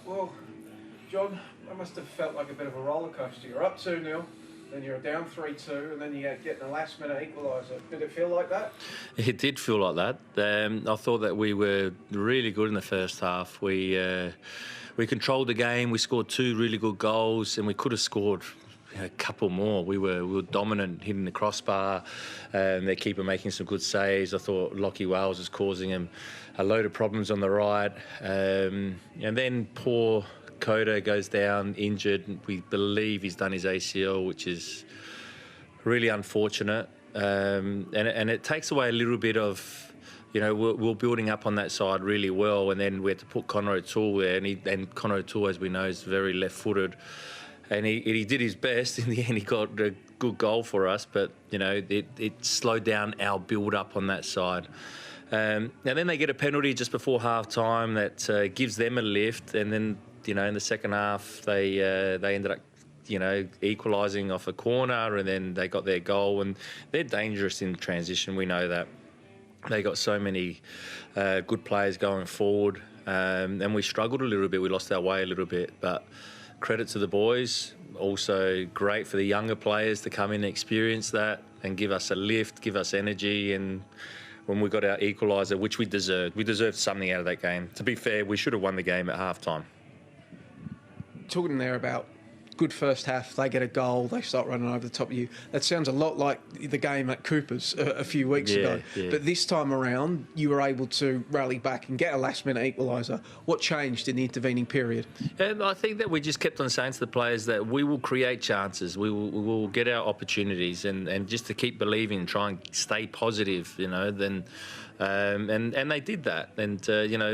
Well, John, that must have felt like a bit of a roller coaster. You're up 2-0, then you're down 3-2, and then you get the last-minute equaliser. Did it feel like that? It did feel like that. I thought that we were really good in the first half. We controlled the game. We scored 2 really good goals, and we could have scored a couple more. We were dominant, hitting the crossbar. Their keeper making some good saves. I thought Lachie Wales was causing him a load of problems on the right. And then poor Coda goes down injured. We believe he's done his ACL, which is really unfortunate. And it takes away a little bit of, we're building up on that side really well, and then we had to put Connor O'Toole there, and Connor O'Toole, as we know, is very left-footed, and he did his best. In the end, he got a good goal for us, but it slowed down our build-up on that side. And then they get a penalty just before half-time that gives them a lift, and then in the second half they ended up equalising off a corner, and then they got their goal, and they're dangerous in transition. We know that. They got so many good players going forward, and we struggled a little bit. We lost our way a little bit, but credit to the boys. Also great for the younger players to come in and experience that and give us a lift, give us energy. And when we got our equaliser, which we deserved something out of that game. To be fair, we should have won the game at half-time. Talking there about good first half, they get a goal, they start running over the top of you. That sounds a lot like the game at Cooper's a few weeks ago. Yeah. But this time around, you were able to rally back and get a last-minute equaliser. What changed in the intervening period? I think that we just kept on saying to the players that we will create chances, we will get our opportunities, and just to keep believing, try and stay positive, then... And they did that. And,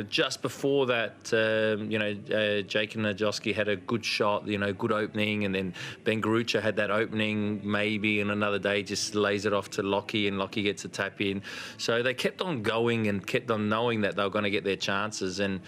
just before that, Jake and Najoski had a good shot, good opening. And then Ben Garucha had that opening maybe, and another day just lays it off to Lachie, and Lachie gets a tap in. So they kept on going and kept on knowing that they were going to get their chances. And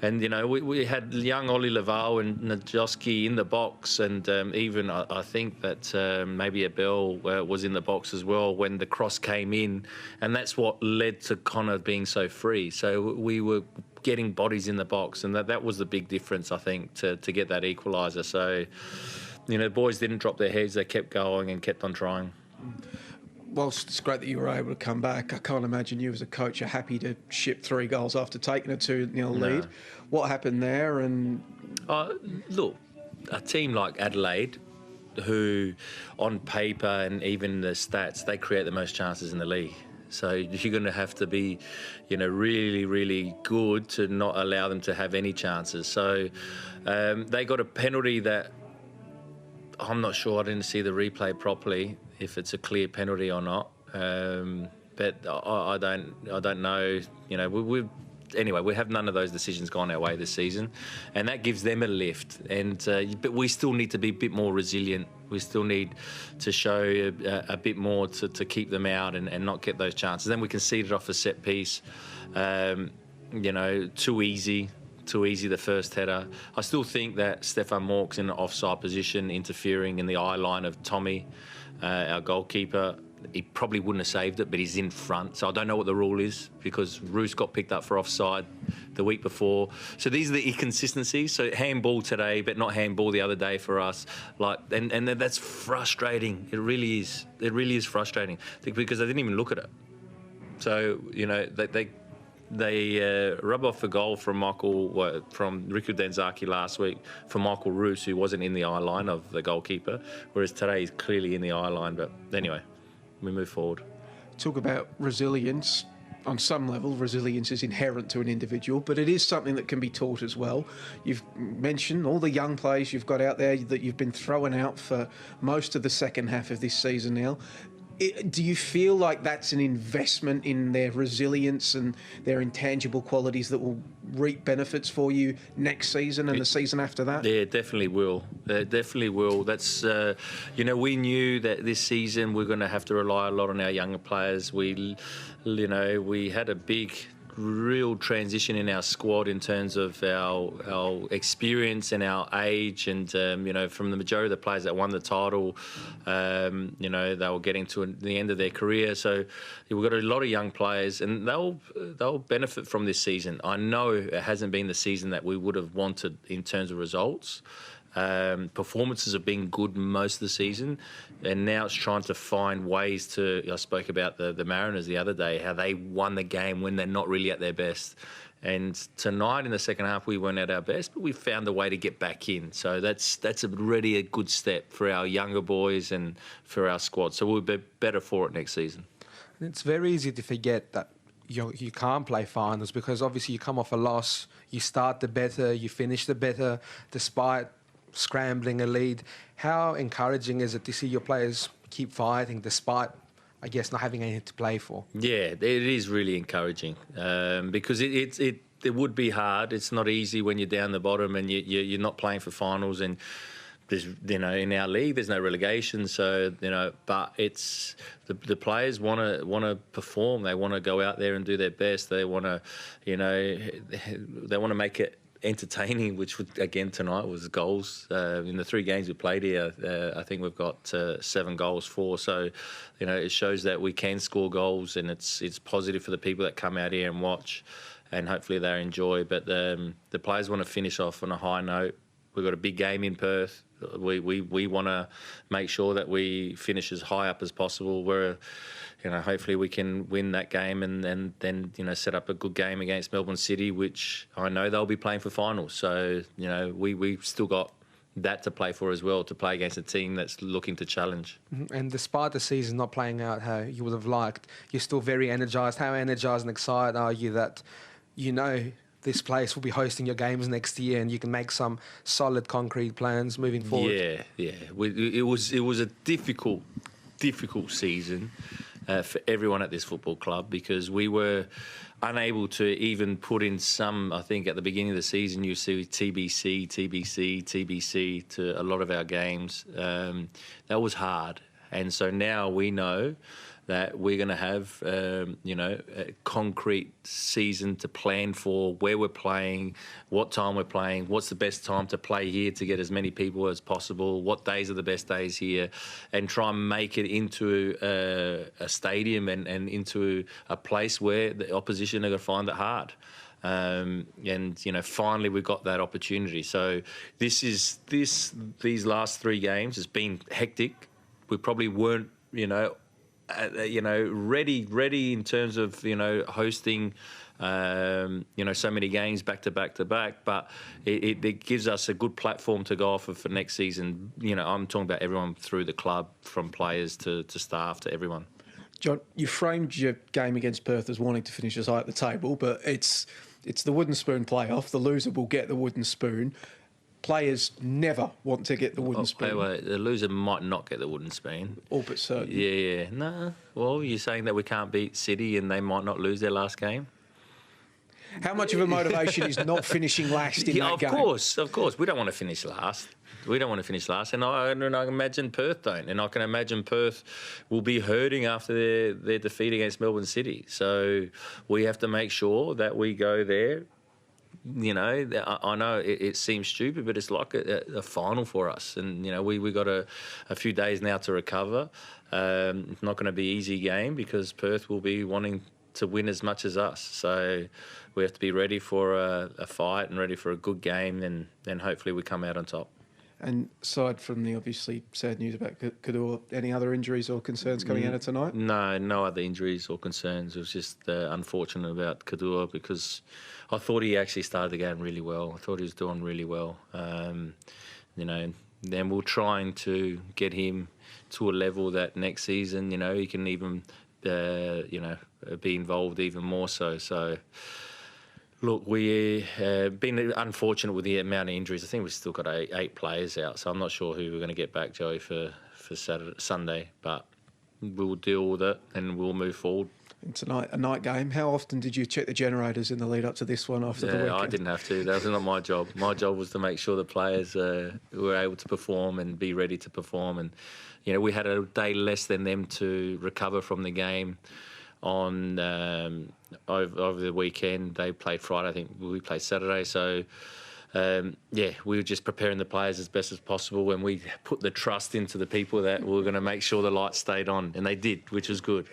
we had young Ollie Laval and Najoski in the box, and even I think that maybe Abel was in the box as well when the cross came in, and that's what led to Connor being so free. So we were getting bodies in the box, and that was the big difference, I think, to get that equaliser. So, the boys didn't drop their heads, they kept going and kept on trying. Whilst it's great that you were able to come back, I can't imagine you as a coach are happy to ship 3 goals after taking a 2-0 lead. No. What happened there? And look, a team like Adelaide, who on paper and even the stats, they create the most chances in the league. So you're going to have to be, really, really good to not allow them to have any chances. So they got a penalty that I'm not sure. I didn't see the replay properly, if it's a clear penalty or not. But I don't know. Anyway, we have none of those decisions gone our way this season, and that gives them a lift. But we still need to be a bit more resilient. We still need to show a bit more to keep them out and not get those chances. Then we conceded off a set piece. Too easy the first header. I still think that Stefan Mork's in an offside position, interfering in the eye line of Tommy, our goalkeeper. He probably wouldn't have saved it, but he's in front. So I don't know what the rule is, because Roos got picked up for offside the week before. So these are the inconsistencies. So handball today, but not handball the other day for us. And that's frustrating. It really is. It really is frustrating, because they didn't even look at it. So, they rub off a goal from Riku Denzaki last week for Michael Roos, who wasn't in the eye line of the goalkeeper, whereas today he's clearly in the eye line. But anyway, we move forward. Talk about resilience. On some level, resilience is inherent to an individual, but it is something that can be taught as well. You've mentioned all the young players you've got out there that you've been throwing out for most of the second half of this season now. Do you feel like that's an investment in their resilience and their intangible qualities that will reap benefits for you next season and the season after that? Yeah, definitely will. Definitely will. That's, we knew that this season we're going to have to rely a lot on our younger players. We had a big real transition in our squad in terms of our experience and our age, and from the majority of the players that won the title, they were getting to the end of their career. So we've got a lot of young players, and they'll benefit from this season. I know it hasn't been the season that we would have wanted in terms of results. Performances have been good most of the season, and now it's trying to find ways to. I spoke about the Mariners the other day, how they won the game when they're not really at their best. And tonight in the second half, we weren't at our best, but we found a way to get back in. So that's already a good step for our younger boys and for our squad. So we'll be better for it next season. It's very easy to forget that you can't play finals, because obviously you come off a loss, you start the better, you finish the better, despite scrambling a lead. How encouraging is it to see your players keep fighting despite, I guess, not having anything to play for? Yeah, it is really encouraging, because it would be hard. It's not easy when you're down the bottom and you're not playing for finals, and there's, in our league there's no relegation, so but it's the players want to perform. They want to go out there and do their best. They want to they want to make it entertaining, which again tonight was goals. In the 3 games we played here, I think we've got 7 goals for. So, it shows that we can score goals, and it's positive for the people that come out here and watch, and hopefully they enjoy. But the players want to finish off on a high note. We've got a big game in Perth. We want to make sure that we finish as high up as possible. Hopefully we can win that game and then set up a good game against Melbourne City, which I know they'll be playing for finals. So we've still got that to play for as well, to play against a team that's looking to challenge. And despite the season not playing out how you would have liked, you're still very energised. How energised and excited are you that this place will be hosting your games next year, and you can make some solid concrete plans moving forward? Yeah. It was a difficult season for everyone at this football club, because we were unable to even put in some. I think at the beginning of the season you see TBC to a lot of our games. That was hard, and so now we know that we're going to have, a concrete season to plan for, where we're playing, what time we're playing, what's the best time to play here to get as many people as possible, what days are the best days here, and try and make it into a stadium and into a place where the opposition are going to find it hard. Finally we got that opportunity. So these last 3 games has been hectic. We probably weren't, ready in terms of hosting so many games back to back, but it gives us a good platform to go off of for next season. I'm talking about everyone through the club, from players to staff to everyone. John, you framed your game against Perth as wanting to finish as high at the table, but it's the wooden spoon playoff. The loser will get the wooden spoon. Players never want to get the wooden spoon. Wait, the loser might not get the wooden spoon. All but certain. Yeah. No. Well, you're saying that we can't beat City and they might not lose their last game? How much of a motivation is not finishing last in that game? Of course. We don't want to finish last. And I imagine Perth don't. And I can imagine Perth will be hurting after their defeat against Melbourne City. So we have to make sure that we go there. I know it seems stupid, but it's like a final for us. And, we got a few days now to recover. It's not going to be an easy game, because Perth will be wanting to win as much as us. So we have to be ready for a fight and ready for a good game, and then hopefully we come out on top. And aside from the obviously sad news about Kador, any other injuries or concerns coming out of tonight? No other injuries or concerns. It was just unfortunate about Kador, because I thought he actually started the game really well. I thought he was doing really well. Then we're trying to get him to a level that next season, he can even, be involved even more so. So, look, we've been unfortunate with the amount of injuries. I think we've still got 8 players out, so I'm not sure who we're going to get back, Joey, for Sunday. But we'll deal with it and we'll move forward. And tonight, a night game. How often did you check the generators in the lead up to this one after the weekend? I didn't have to. That was not my job. My job was to make sure the players were able to perform and be ready to perform. And, we had a day less than them to recover from the game. on over the weekend. They played Friday. I think we played Saturday. So, we were just preparing the players as best as possible, and we put the trust into the people that were going to make sure the lights stayed on, and they did, which was good.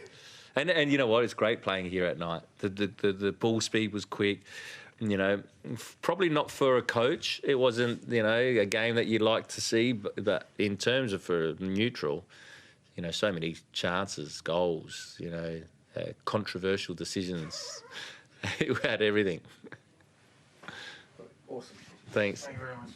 And you know what? It's great playing here at night. The ball speed was quick. You know, probably not for a coach. It wasn't, a game that you'd like to see. But in terms of for a neutral, so many chances, goals, controversial decisions. We had everything. Awesome. Thanks. Thank you very much.